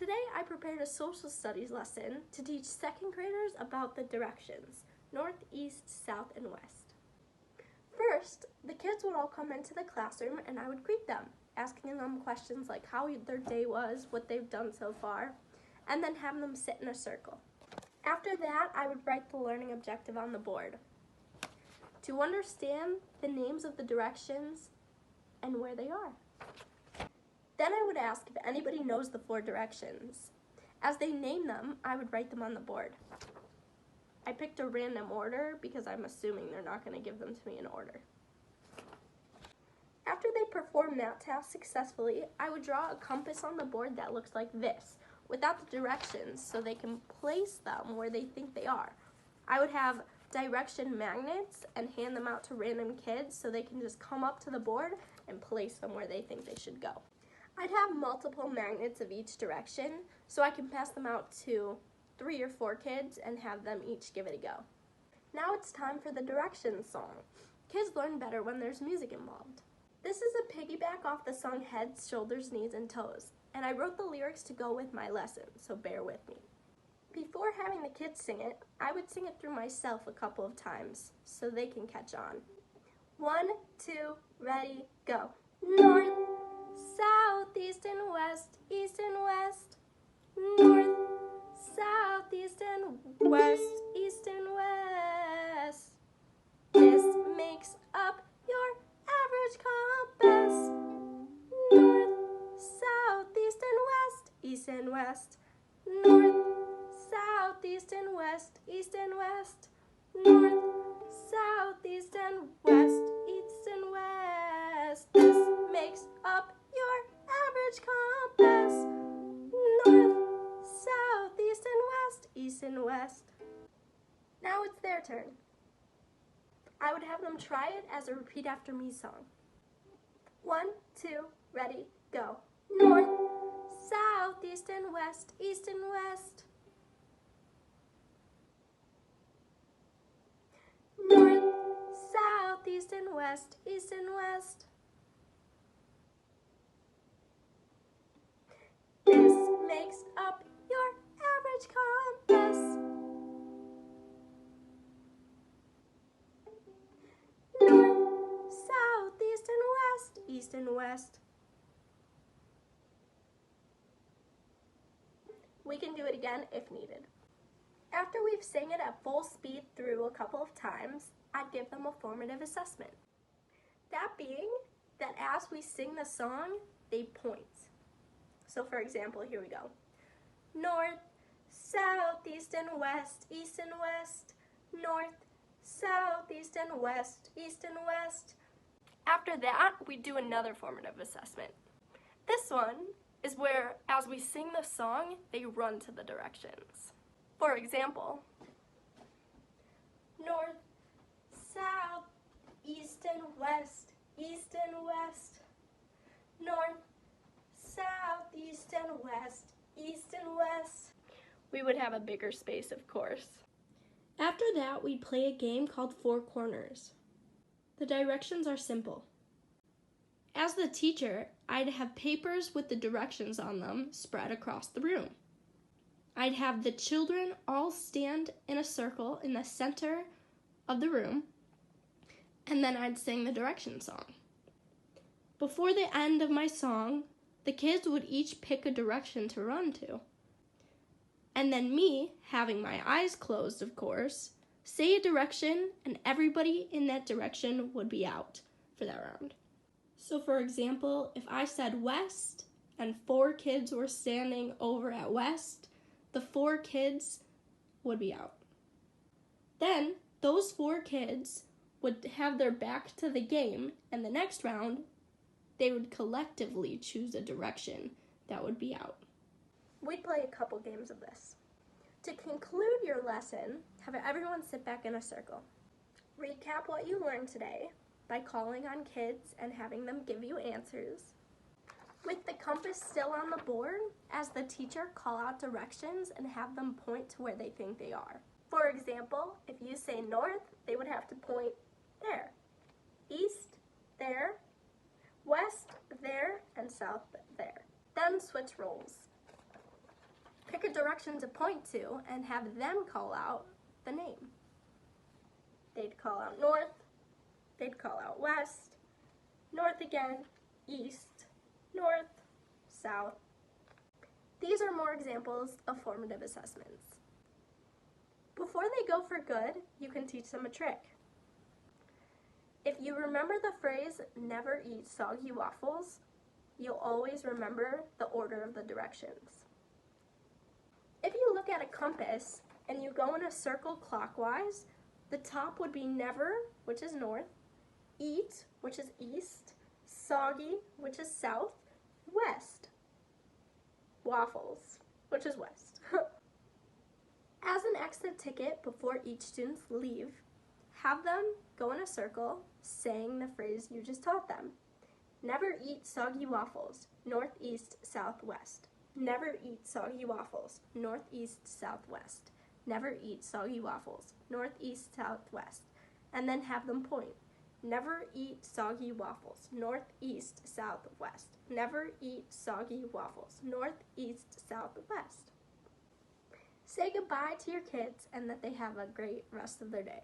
Today I prepared a social studies lesson to teach second graders about the directions, north, east, south, and west. First, the kids would all come into the classroom and I would greet them, asking them questions like how their day was, what they've done so far, and then have them sit in a circle. After that, I would write the learning objective on the board. To understand the names of the directions and where they are. Then I would ask if anybody knows the 4 directions. As they name them, I would write them on the board. I picked a random order because I'm assuming they're not going to give them to me in order. After they perform that task successfully, I would draw a compass on the board that looks like this, without the directions, so they can place them where they think they are. I would have direction magnets and hand them out to random kids so they can just come up to the board and place them where they think they should go. I'd have multiple magnets of each direction so I can pass them out to 3 or 4 kids and have them each give it a go. Now it's time for the directions song. Kids learn better when there's music involved. This is a piggyback off the song Heads, Shoulders, Knees, and Toes, and I wrote the lyrics to go with my lesson, so bear with me. Before having the kids sing it, I would sing it through myself a couple of times so they can catch on. 1, 2, ready, go. North, south, east and west, north, south, east and west, This makes up your average compass. North, south, east and west, north, south, east and west, north, south, east and west, This makes up your average compass. North, south, east and west. Now it's their turn. I would have them try it as a repeat after me song. 1, 2, ready, go. North, south, east and west, North, south, east and west, This makes up your average compass. North, south, east and west. We can do it again if needed. After we've sang it at full speed through a couple of times, I'd give them a formative assessment. That being that as we sing the song, they point. So for example, here we go. North, south, east and west, north, south, east and west, After that, we do another formative assessment. This one is where, as we sing the song, they run to the directions. For example, north, south, east and west, north, south, east and west, We would have a bigger space, of course. After that, we'd play a game called Four Corners. The directions are simple. As the teacher, I'd have papers with the directions on them spread across the room. I'd have the children all stand in a circle in the center of the room, and then I'd sing the direction song. Before the end of my song, the kids would each pick a direction to run to. And then me, having my eyes closed, of course, say a direction, and everybody in that direction would be out for that round. So for example, if I said west and 4 kids were standing over at west, the 4 kids would be out. Then those 4 kids would have their back to the game, and the next round, they would collectively choose a direction that would be out. We'd play a couple games of this. To conclude your lesson, have everyone sit back in a circle. Recap what you learned today by calling on kids and having them give you answers. With the compass still on the board, as the teacher, call out directions and have them point to where they think they are. For example, if you say north, they would have to point there. East, there. West, there, and south, there. Then switch roles. Pick a direction to point to and have them call out the name. They'd call out north, they'd call out west, north again, east, north, south. These are more examples of formative assessments. Before they go for good, you can teach them a trick. If you remember the phrase, never eat soggy waffles, you'll always remember the order of the directions. If you look at a compass and you go in a circle clockwise, the top would be never, which is north, eat, which is east, soggy, which is south, west, waffles, which is west. As an exit ticket before each student leave, have them go in a circle saying the phrase you just taught them. Never eat soggy waffles, northeast, southwest. Never eat soggy waffles, northeast, southwest. Never eat soggy waffles, northeast, southwest. And then have them point. Never eat soggy waffles, northeast, southwest. Never eat soggy waffles, northeast, southwest. Say goodbye to your kids and that they have a great rest of their day.